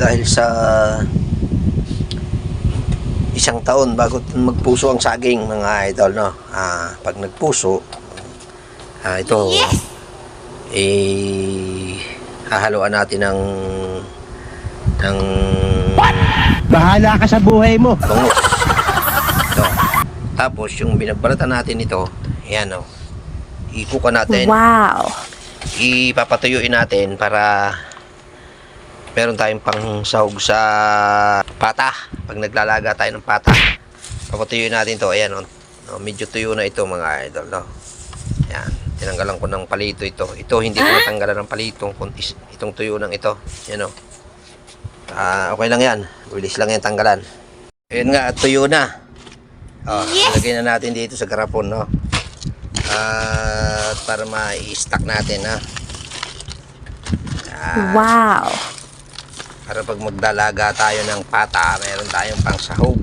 dahil sa isang taon bago magpuso ang saging, mga idol, no? Pag nagpuso, ito, hahaluan natin ng Bahala ka sa buhay mo. bangus. Ito. Tapos yung binagbalatan natin ito, ayan, oh. Ikukan natin. Wow. Ipapatuyuin natin para meron tayong pang sahog sa pata. Pag naglalaga tayo ng pata, papatuyuin natin to. Ayan, oh. Medyo tuyo na ito, mga idol, no? Ayan, tinanggalan ko ng palito ito. Ito hindi ko natanggalan ng palito, itong tuyo ng ito. Ayan, oh. Okay lang yan, bilis lang yan tanggalan. Ayan nga, tuyo na. Ilagay na natin dito sa garapon, no? Para ma-i-stack natin, ha? Wow. Para pag magdalaga tayo ng pata, meron tayong pang sahog.